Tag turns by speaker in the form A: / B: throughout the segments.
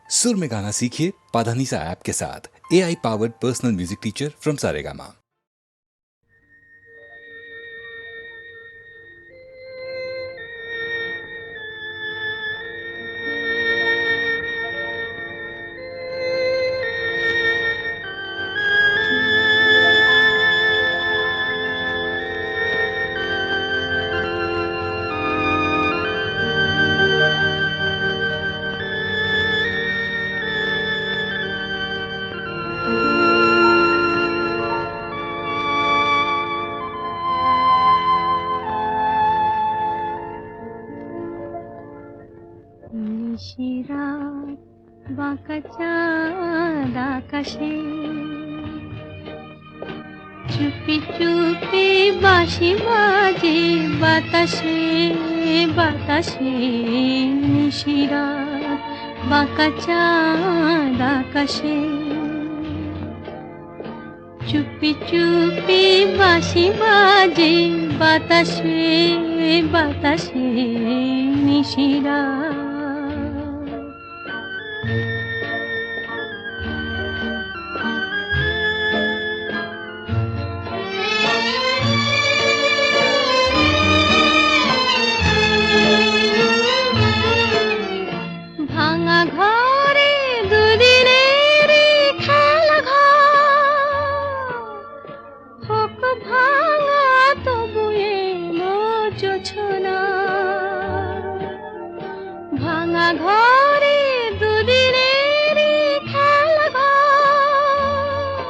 A: सुर में गाना सीखिए पाधानीसा ऐप के साथ। AI powered personal music teacher from Saregama.
B: নিশিরাত বাঁকা চাঁদ আকাশে চুপি চুপি বাঁশি বাজে বাতাসে বাতাসে। নিশিরাত বাঁকা চাঁদ আকাশে চুপি চুপি বাঁশি বাজে বাতাসে বাতাসে। নিশিরাত ভাঙা ঘরে দুদিনের খেলা ঘর হোক ভাঙা তবু এলো জোছনা। ভাঙা ঘরে দুদিনের খেলা ঘর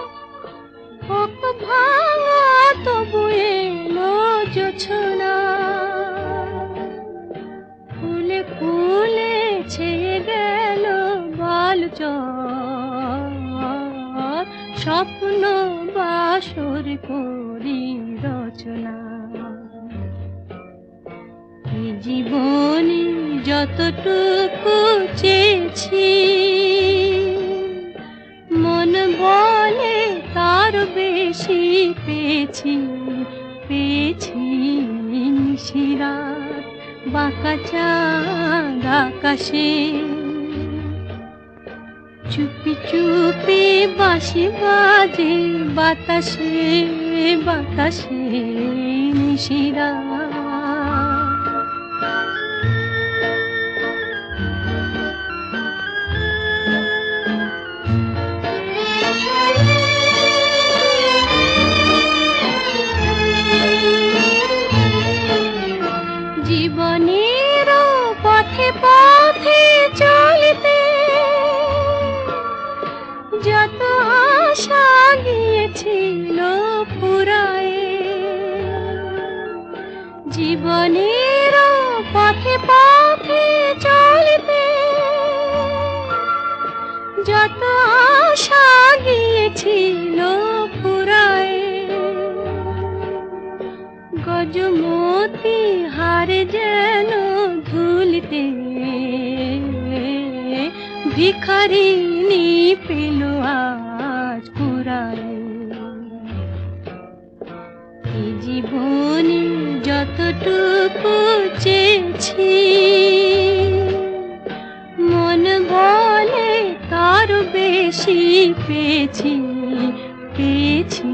B: হোক ভাঙা তবু এলো জোছনা। ফুলে ফুলে ছেয়ে গেল বালুচর স্বপ্ন বাসর করি রচনা। এই জীবনে যতটুকু চেয়েছি মন বলে তার বেশি পেয়েছি পেয়েছি। নিশিরাত বাঁকা চাঁদ আকাশে চুপি চুপি বাঁশি বাজে বাতাসে বাতাসে। নিশিরাত জীবনের পথে পথে চলিতে যত আশা গিয়েছিল ফুরায়ে। জীবনের পথে পথে চলিতে যত আশা গিয়েছিল ফুরায়ে। গজমতি হারে যেন ধুলিতে ভিখারিনী পেল আজ কুড়ায়। এই জীবনে যতটুকু চেয়েছি মন বলে তার বেশি পেয়েছি পেয়েছি।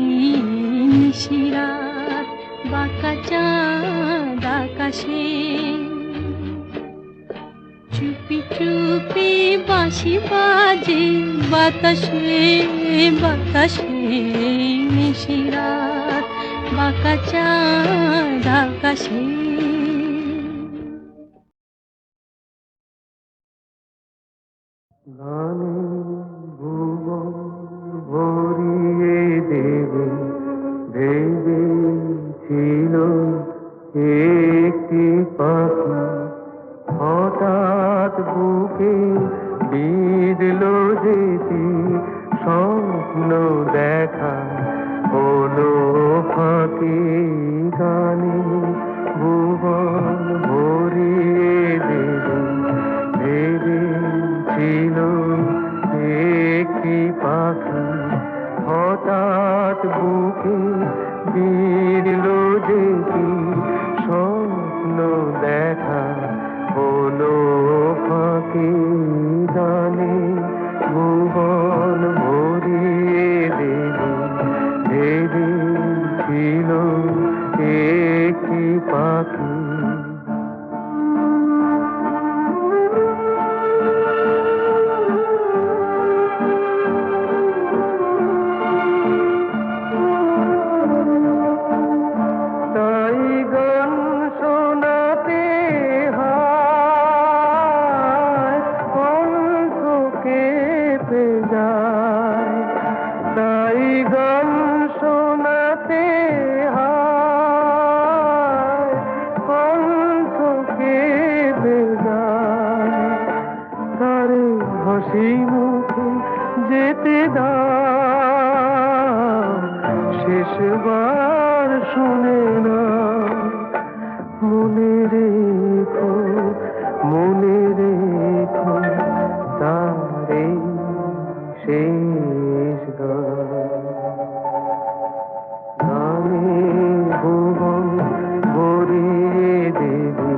B: নিশিরাত বাঁকা চাঁদ আকাশে চুপি চুপি বাঁশি বাজে বাতাসে বাতাসে। নিশিরাত বাঁকা চাঁদ আকাশে।
C: গানে ভুবন ভরিয়ে দেবে ভেবেছিল একটি পাখি হঠাৎ বুকে বিঁধলো যেটি স্বপ্ন দেখা হলো ফাঁকি। গানে ভুবন ভরিয়ে দেবে ভেবেছিল একটি পাখি হঠাৎ বুকে বিঁধলো যেটি স্বপ্ন দেখা হলো ফাঁকি। গানে ভেসে যায়, তাই গান শোনাতে হয় কণ্ঠ কেঁদে যায়। তারে হাসি মুখে যেতে দাও, শেষবার শুনে না। মনে রেখো, মনে রেখো তারে শেষ গান। গানে ভুবন ভরিয়ে দেবে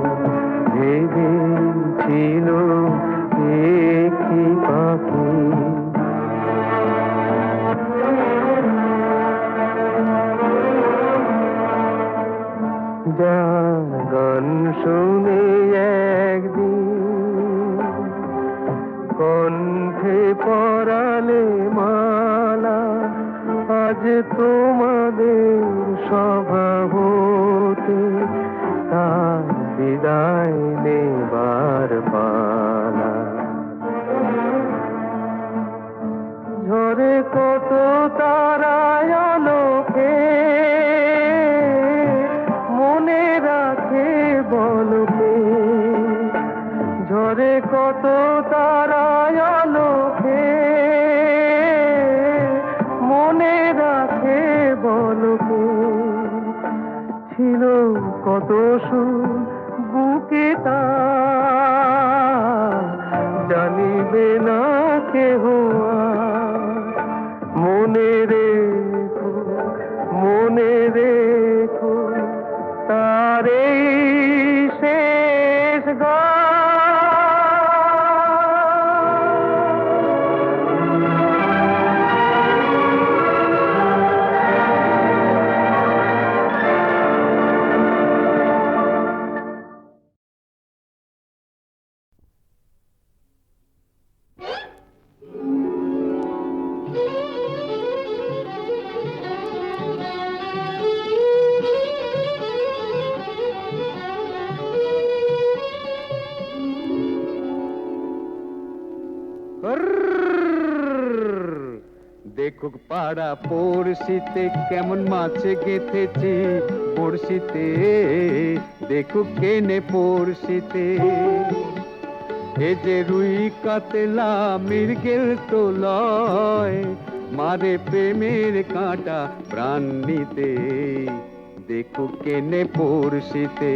C: ভেবেছিল একটি পাখি। যার গান শুনে একদিন কণ্ঠে পরালে মালা, আজ তোমাদের স্বভাবতে তার বিদায় নেবার পালা। ঝরে কত তারায় আলোকে মনে রাখে বলকে, ঝরে কত তারায় আলোকে মনে রাখে বলকে। ছিল কত সুর বুকে তার, জানিবে না কেহ আর। মনে রেখো, মনে রেখো তার এই শেষ গান। দেখুক পাড়া পড়শিতে কেমন মাছ গেথেছি পড়শিতে, দেখুক কেনে পড়শিতে। এ যে রুই কাতলা মৃগেল তো লয়, মারে প্রেমের কাঁটা প্রাণ নিতে। দেখুক কেনে পড়শিতে,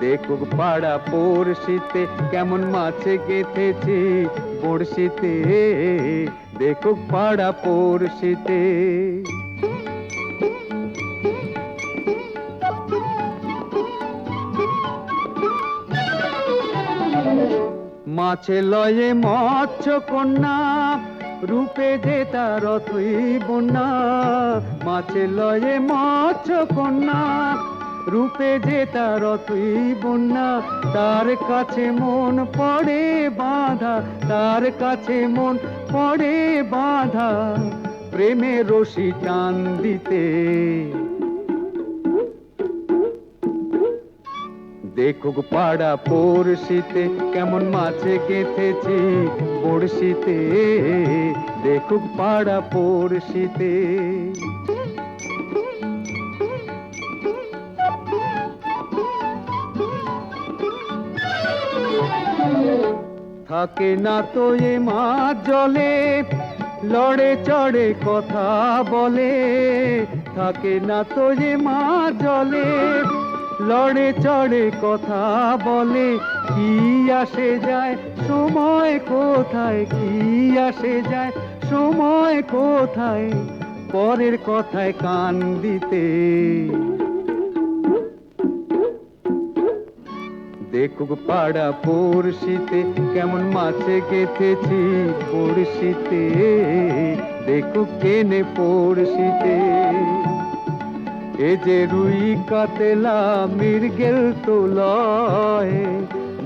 C: দেখুক পাড়া পড়শিতে কেমন মাছ গেথেছি পড়শিতে, দেখুক পাড়া পড়শিতে। মাছে লয়ে মৎস্য কন্যা, রূপে যে তার অথই বন্যা। মাছে লয়ে মৎস্য কন্যা, রূপে যে তার অথই বন্যা। তার কাছে মন পড়ে বাঁধা, তার কাছে মন পড়ে বাঁধা, প্রেমে রশি টান দিতে। দেখুক পাড়া পড়শিতে কেমন মাছে গেথেছি পড়শিতে, দেখুক পাড়া পড়শিতে। থাকে না তো এ মাছ জলে, লড়ে চড়ে কথা বলে। থাকে না তো এ মাছ জলে, লড়ে চড়ে কথা বলে। কি আসে যায় সময় কোথায়, কি আসে যায় সময় কোথায়, পরের কথায় কান দিতে। দেখুক পাড়া পড়শিতে কেমন মাছে গেথেছি পড়শিতে, দেখুক কেনে পড়শিতে। এ যে রুই কাতলা মৃগেল তো লয়,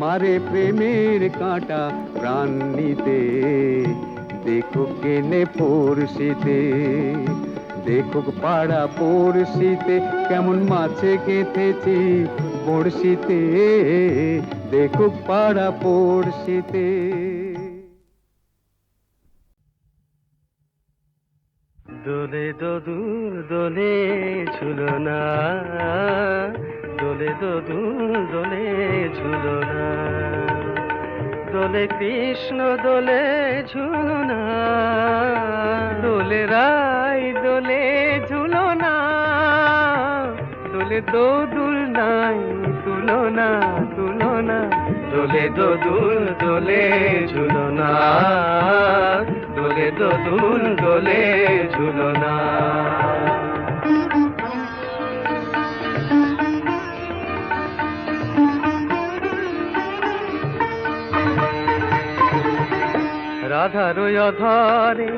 C: মারে প্রেমের কাঁটা প্রাণ নিতে। দেখুক কেনে পড়শিতে, দেখুক পাড়া পড়শিতে কেমন মাছে গেথেছি পড়শিতে, দেখুক পাড়া পড়শিতে। দোলে দোদুল দোলে ঝুলনা, দোলে দোদুল দোলে ঝুলনা, দোলে কৃষ্ণ দোলে ঝুলনা, দোলে রাই দোলে ঝুলনা, দোলে দোদুল নাই তুলনা তুলনা, দোলে দোদুল দোলে ঝুলনা, দোলে দোদুল দোলে ঝুলনা। রাধার অধরে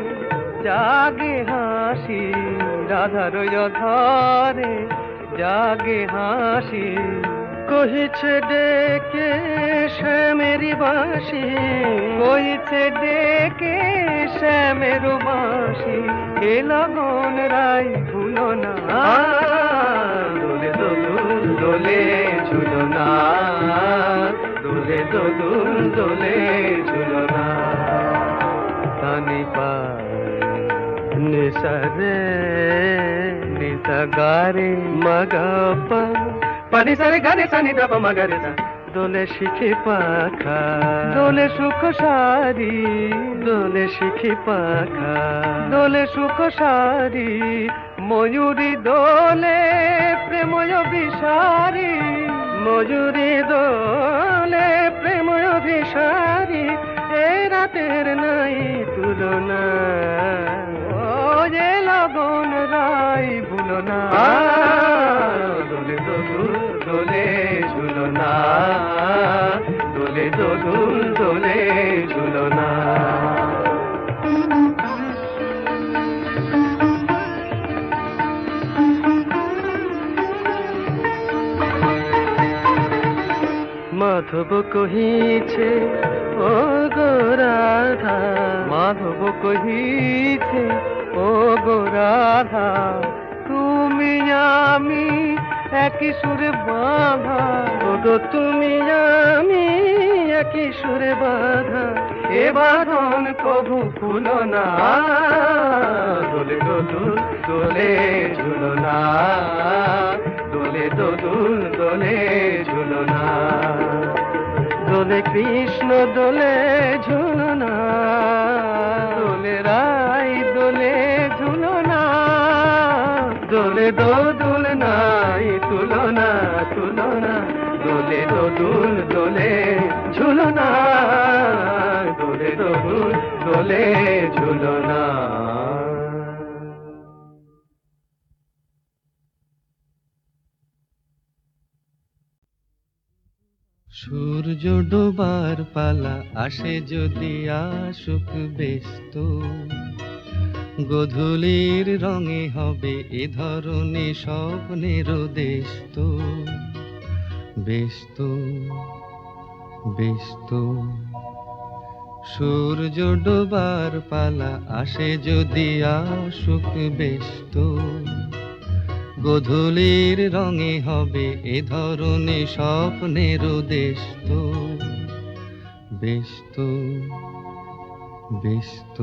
C: জাগে হাসি, রাধার অধরে জাগে হাসি, কহিছে ডেকে শ্যামেরি বাঁশি, কহিছে ডেকে শ্যামের বাঁশি, এ লগন রাই ভুলো না, দোলে দোদুল দোলে ঝুলনা, দোলে দোদুল দোলে ঝুলনা। তানি পায় নিসা রে নিসা গারে মগপা, পানি সারে গারে সানি দাপ মগরে সা, দোলে শিখি পাখা দোলে সুখ সারি, দোলে শিখি পাখা দোলে সুখ সারি, ময়ূরী দোলে প্রেময় বিসারি, ময়ূরী দোলে প্রেময় বিসারি, এ রাতের নাই তুলনা, ও যে লগন রাই ভুলো না, দোলে দোদুল দোলে ঝুলনা, দোলে দোদুল দোলে ঝুলনা। মাধব কহিছে ও গো রাধা, মাধব কহিছে ও গো রাধা, তুমি আমি একই সুরে বাঁধা, ও গো তুমি আমি একই সুরে বাঁধা, এ বাঁধন কভু খুলো না, দোলে দোদুল দোলে ঝুলনা, দোলে দোদুল দোলে ঝুলনা, দোলে কৃষ্ণ দোলে ঝুলনা, দোলে রাই দোলে ঝুলনা, দোলে দোদুল নাই তুলনা তুলনা, দোলে দোদুল দোলে ঝুলনা, দোলে দোদুল দোলে ঝুলনা। সূর্য ডোবার পালা আসে যদি আসুক ব্যস্ত, গোধূলির রঙে হবে এ ধরনের স্বপ্নের দেশত, ব্যস্ত ব্যস্ত। সূর্য ডোবার পালা আসে যদি আসুক ব্যস্ত, গোধূলির রঙে হবে এ ধরনের স্বপ্নের দেশত, ব্যস্ত ব্যস্ত।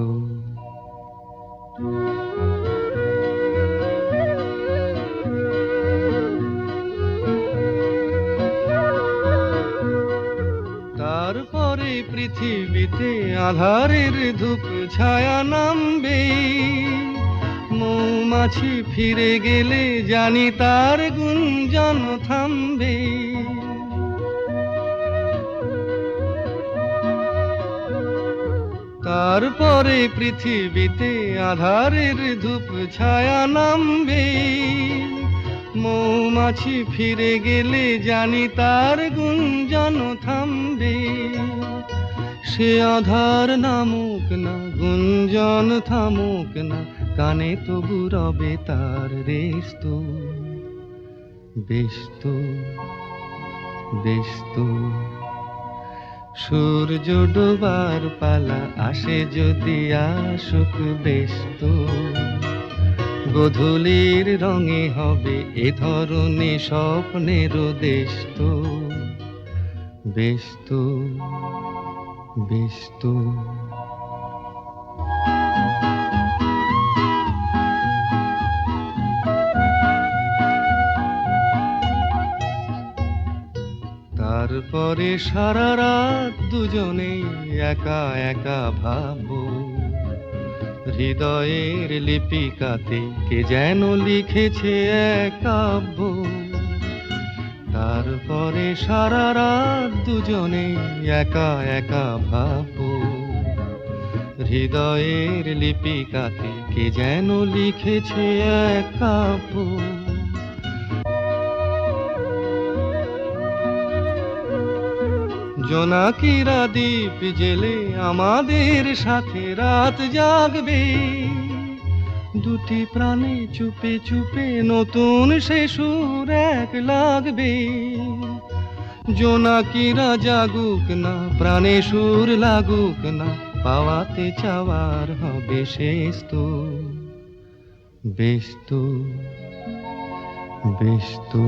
C: তারপরে পৃথিবীতে আঁধারের ধূপ ছায়া নামবে, মৌমাছি ফিরে গেলে জানি তার গুঞ্জন থামবে, তারপরে পৃথিবীতে আঁধারের ধূপ ছায়া নামবে, মৌমাছি ফিরে গেলে জানি তার গুঞ্জন থামবে, সে আধার নামুক না গুঞ্জন থামুক না, কানে তবু রবে তার রেস্ত, ব্যস্ত ব্যস্ত। সূর্য ডোবার পালা আসে যদি আসুক ব্যস্ত, গোধূলির রঙে হবে এ ধরনের স্বপ্নের দেশত, ব্যস্ত ব্যস্ত। তারপরে সারা রাত দুজনেই একা একা ভাববো, হৃদয়ের লিপিকাতে কে যেন লিখেছে এক কাব্য। তারপরে সারা রাত দুজনেই একা একা ভাববো, হৃদয়ের লিপিকাতে কে যেন লিখেছে এক কাব্য। জোনাকিরা দ্বীপ জেলে আমাদের সাথে রাত জাগবে, দুটি প্রাণে চুপে চুপে নতুন সে সুর এক লাগবে। জোনাকিরা জাগুক না, প্রাণে সুর লাগুক না, পাওয়াতে চাওয়ার হবে শেষ তো। বেশ তো, বেশ তো।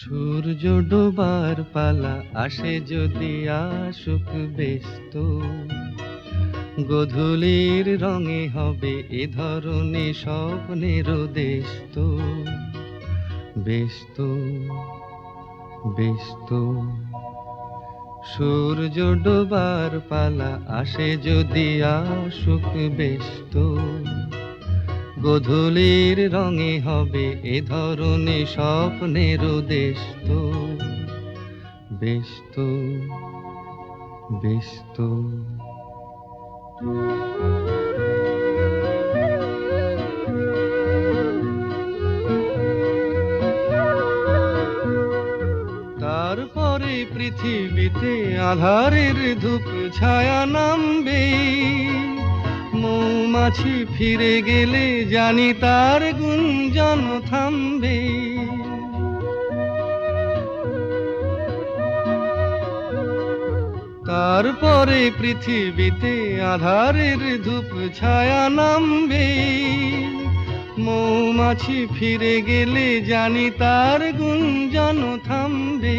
C: সূর্য ডোবার পালা আসে যদি আসুক বেশ তো, গোধূলির রঙে হবে এ ধরনের স্বপ্নের দেশ তো। বেশ তো, বেশ তো। সূর্য ডোবার পালা আসে যদি আসুক বেশ তো, গোধূলির রঙে হবে এ ধরনের স্বপ্নের দেশ তো। বেশ তো, বেশ তো। তারপরে পৃথিবীতে আঁধারের ধূপ ছায়া নামবে, মৌমাছি ফিরে গেলে জানি তার গুঞ্জন থামবে। তারপরে পৃথিবীতে আঁধারের ধূপ ছায়া নামবে, মৌমাছি ফিরে গেলে জানি তার গুঞ্জন থামবে।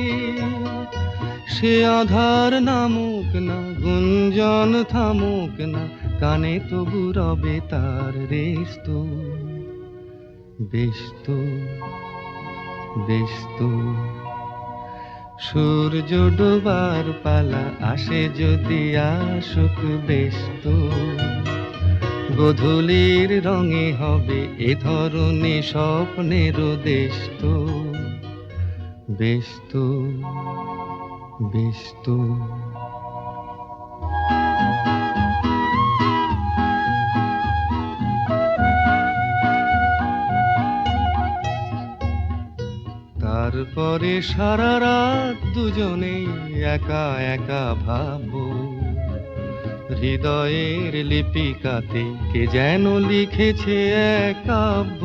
C: সে আধার নামুক না, গুঞ্জন থামুক না, কানে তবু রবে তার রেশ তো। বেশ তো, বেশ তো। সূর্য ডোবার পালা আসে যদি আসুক বেশ তো, গোধূলির রঙে হবে এ ধরনের স্বপ্নের দেশ তো। বেশ তো, বেশ তো। তারপরে সারা রাত দুজনেই একা একা ভাববো, হৃদয়ের লিপিকাতে কে যেন লিখেছে এক কাব্য।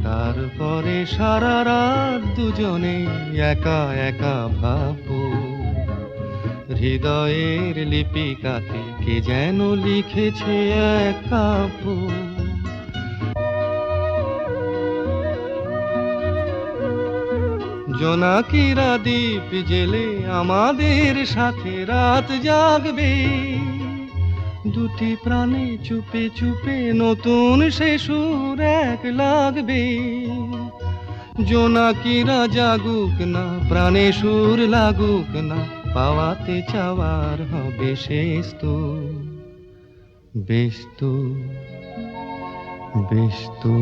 C: তারপরে সারা রাত দুজনেই একা একা ভাববো, হৃদয়ের লিপিকাতে কে যেন লিখেছে এক কাব্য। জোনাকিরা দ্বীপ জেলে আমাদের সাথে রাত জাগবে, দুটি প্রাণে চুপে চুপে নতুন সে সুর এক লাগবে। জোনাকিরা জাগুক না, প্রাণে সুর লাগুক না, পাওয়াতে চাওয়ার হবে শেষ তো। বেশ তো, বেশ তো।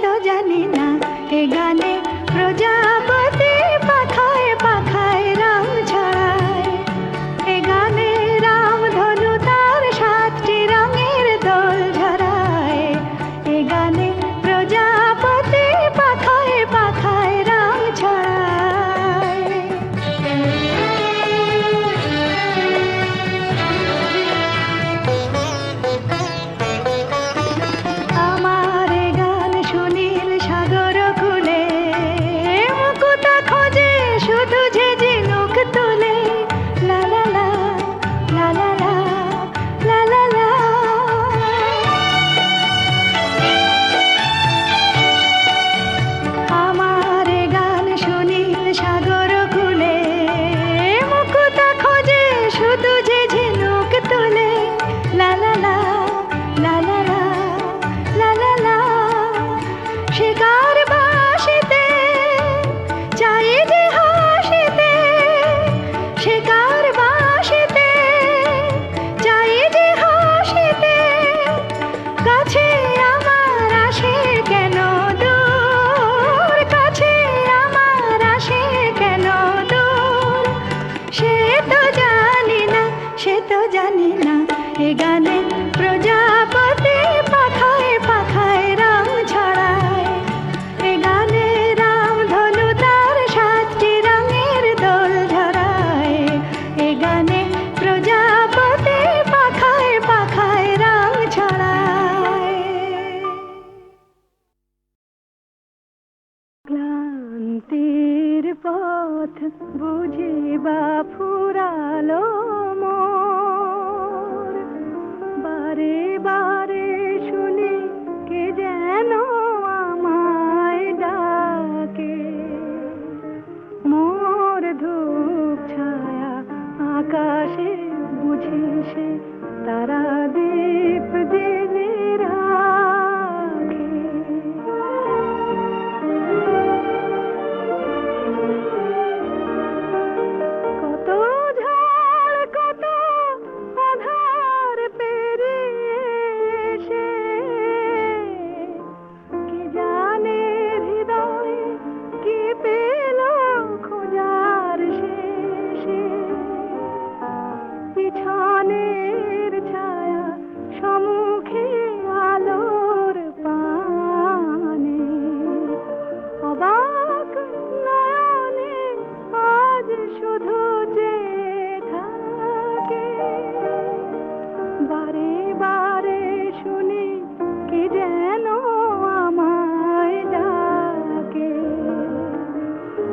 D: তো জানি না এ গানে প্রজাপতি পাখায় পাখায় রং ছড়ায় এ গানে রামধনু তার 7টি রঙের দোল ঝরায় এ গানে প্রজাপতি পাখায় পাখায় রং ছড়ায় আমার এ গান সুনীল সাগর কুলে মুকুতা খোঁজে শুধু যে ঝিনুক তুলে লা লা লা লা লা লা লা লা লা আমার এ গান সুনীল সাগর কুলে মুকুতা খোঁজে শুধু যে ঝিনুক তুলে লা লা লা লা লা লা লা লা লা শিকার বাসিতে চাই যে হাসিতে শিকার বাসিতে চাই যে হাসিতে কাছে আমার আসে কেন দূর কাছে আমার আসে কেন দূর সে তো জানি না সে তো জানি না এ গানে প্রজাপতি পাখায় পাখায় রং ছড়ায় এ গানে রামধনু তার 7টি রঙের দোল ঝরায় এ গানে প্রজাপতি পাখায় পাখায় রং ছড়ায় ক্লান্তির পথ বুঝি বা ফুরালো মোর বারে বারে শুনি কে যেন আমায় ডাকে মোর ধূপ ছায়া আকাশে বুঝি সে তারা দীপ জেলে রাখে কত ঝড় কত আধার পেরিয়ে এসে কি জানে হৃদয় কি পেল খোঁজার শেষে পিছনের ছায়া সম্মুখে আলোর পানে অবাক নয়নে আজ শুধু চেয়ে থাকে বারে বারে শুনি কি যেন আমায় ডাকে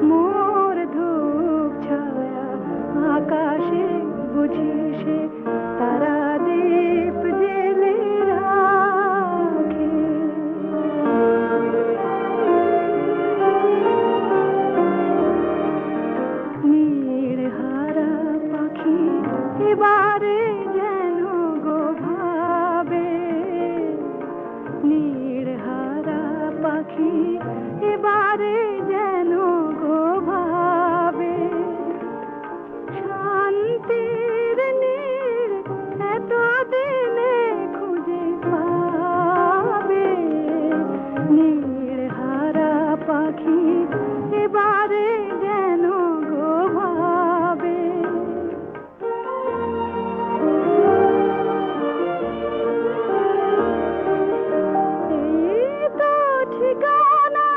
D: মোর ধূপ ছায়া আকাশে বুঝি সে তারা দীপ জেলে রাখে নীড় হারা পাখি এবারে যেন গো ভাবে নীড় হারা পাখি এবারে যেন গো ভাবে শান্তির নীড় এতদিনে খুঁজে পাবে নীড় হারা পাখি এবারে যেন গো ভাবে এই তো ঠিকানা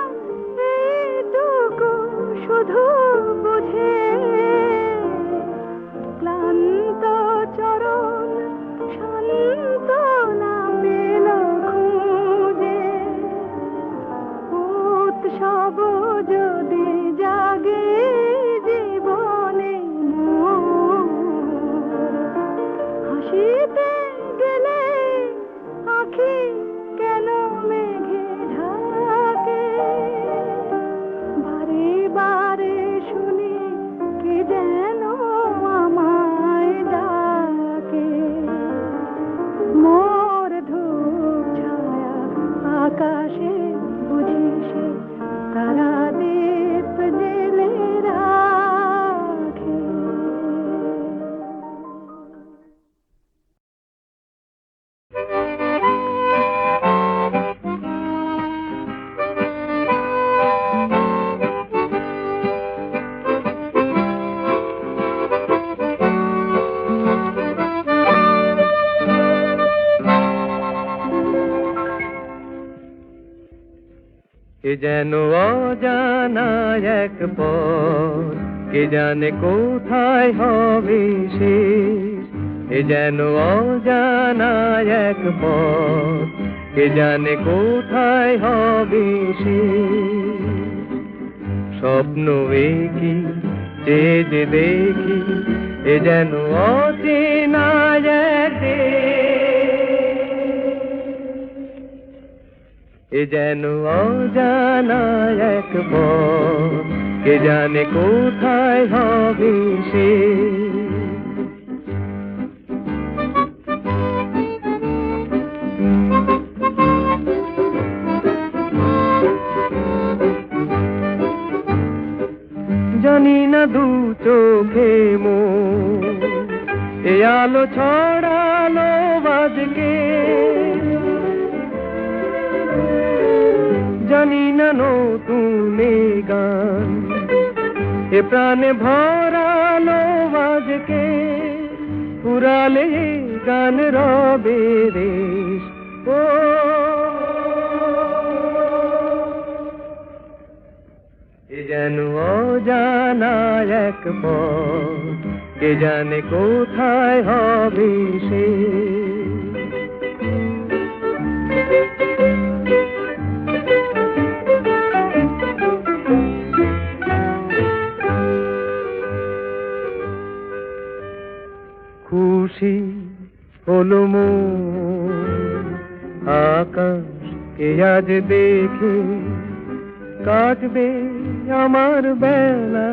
D: এইটুকু শুধু বুঝে ক্লান্ত চরণ শান্ত না পেল খুঁজে উৎসব যদি জাগে জীবনে মোর হাসিতে গেলে আখি কেন মেঘে ঢাকে বারে বারে শুনি কে যেন আমায় ডাকে মোর ধূপ ছায়া আকাশে বুঝি সে তারা দীপ জেলে রাখে
C: এ যেন অজানা এক পথ, কে জানে কোথায় হবে শেষ। এ যেন অজানা এক পথ, কে জানে কোথায় হবে শেষ। স্বপ্ন কি চেয়ে যে দেখি, এ যেন অচেনা এক দেশ। এ যেন অজানা এক পথ, কে জানে কোথায় হবে শেষ। জানি না দু চোখে মোর এ আলো ছড়ালো বাজকে, জানি না নতুন গান এ প্রাণে ভরালো বাজকে, পুরালে গান রবে রেশ। ও এ যেন অজানা এক পথ, কে জানে কোথায় হবে শেষ। খুশি হলো মন আকাশকে আজ দেখে, কাটবে আমার বেলা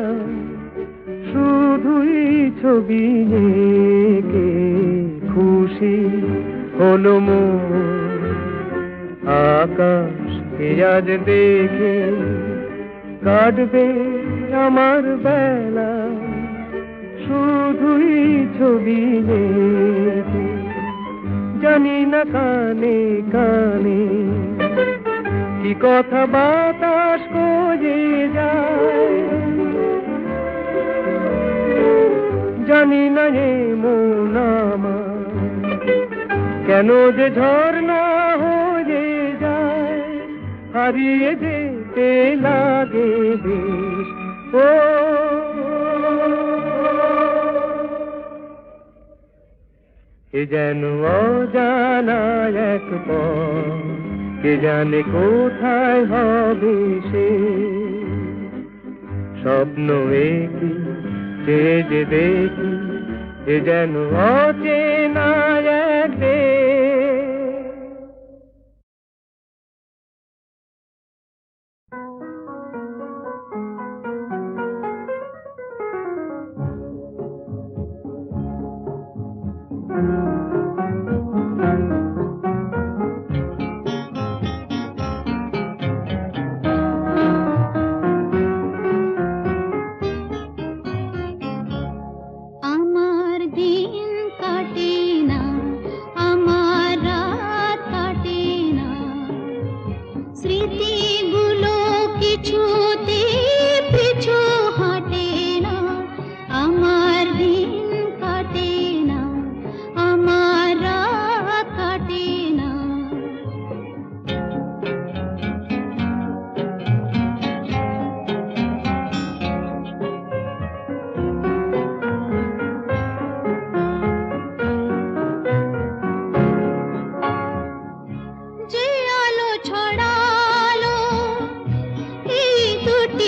C: শুধুই ছবি এঁকে। খুশি হলো মন আকাশকে আজ দেখে, কাটবে আমার বেলা শুধুই ছবি এঁকে। জানি না কানে কানে কি কথা বাতাস কয়ে যায়, জানি না এ মন আমার কেন যে ঝর্ণা হয়ে যায়, হারিয়ে যেতে লাগে বেশ। ও এ যেন অজানা এক পথ, কে জানে কোথায় হবে শেষ। স্বপ্ন কি চেয়ে যে দেখি, এ যেন অচেনা এক দেশ।
B: আমার দিন কাটে না, আমার রাত কাটে না, স্মৃতিগুলো কিছুতে পিছু হাঁটে না। আমার দিন কাটে না, আমার রাত কাটে না। যে আলো ছড়ালো এই দুটি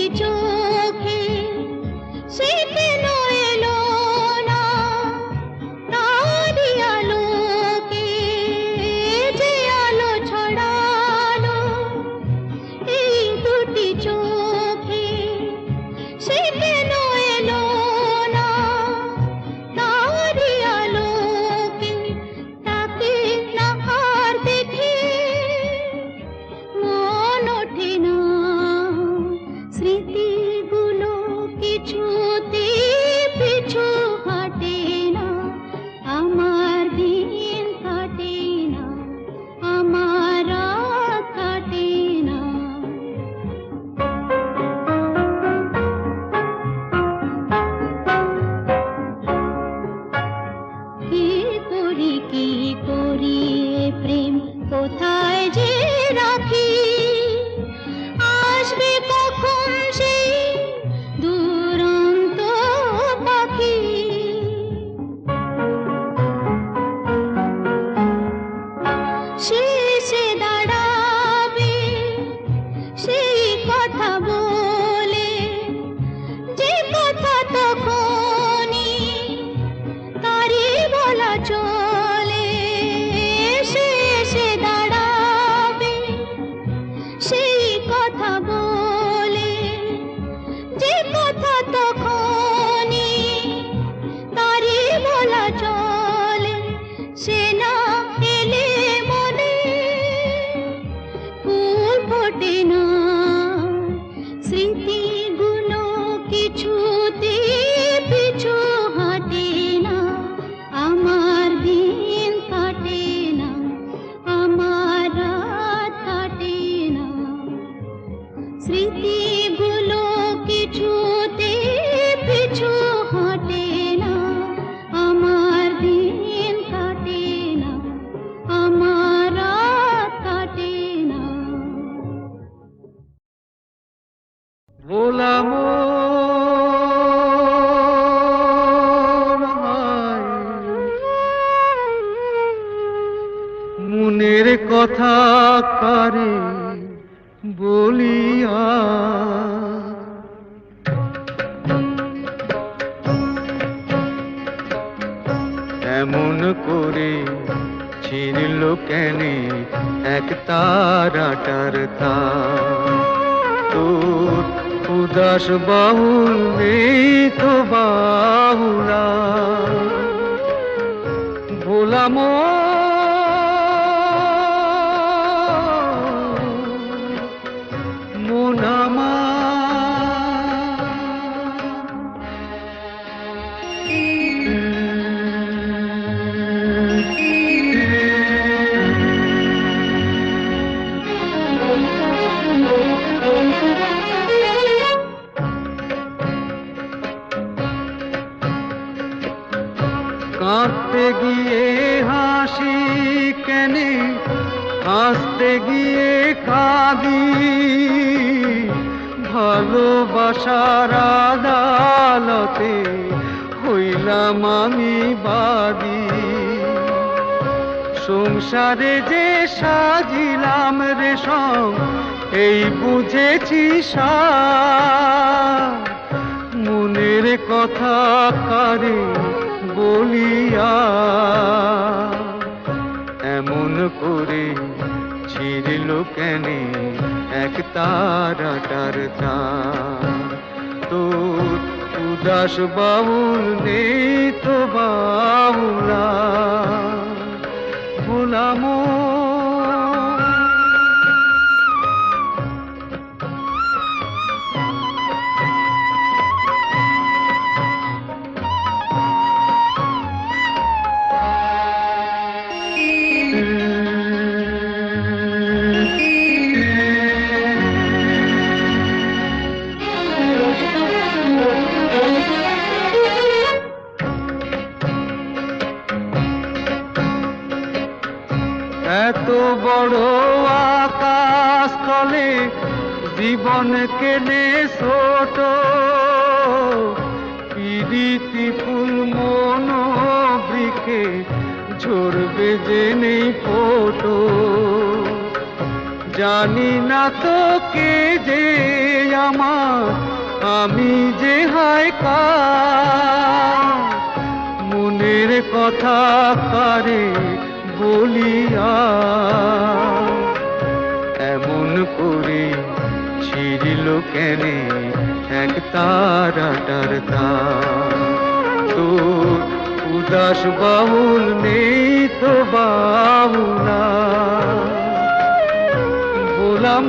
B: ফোটে না স্মৃতিগুলো কিছুতে পিছু হাঁটে না আমার দিন কাটে না আমার রাত কাটে না স্মৃতিগুলো কিছুতে পিছু হাঁটে না আমার দিন কাটে না আমার রাত কাটে না
C: ভোলা মনের কথা কারে বলিয়া এমন করে ছিঁড়ল কেনে এক তারাটার তার তোর উদাস বাহুল নেই তো বাহুলা ভোলা মন কাঁদতে গিয়ে হাসি কেনে হাসতে গিয়ে কাঁদি ভালোবাসার আদালতে হইলাম আমি বাদী সংসারে যে সাজিলাম রেশম এই বুঝেছি সার মনের কথা কারে বলিয়া এমন করে ছিঁড়ল কেনে এক তারাটার তার তোর উদাস বাউল নেই তো বাউলা ভোলাম এত বড় আকাশ তলে জীবন কেনে ছোট প্রীতি ফুল মন বৃক্ষে ঝরবে যে নেই ফোটো জানি না তো কে যে আমার আমি যে হায় কার মনের কথা কারে বলিয়া এমন করে ছিঁড়ল কেনে এক তারাটার তার তোর উদাস বাউল নেই তো বাউলা ভোলাম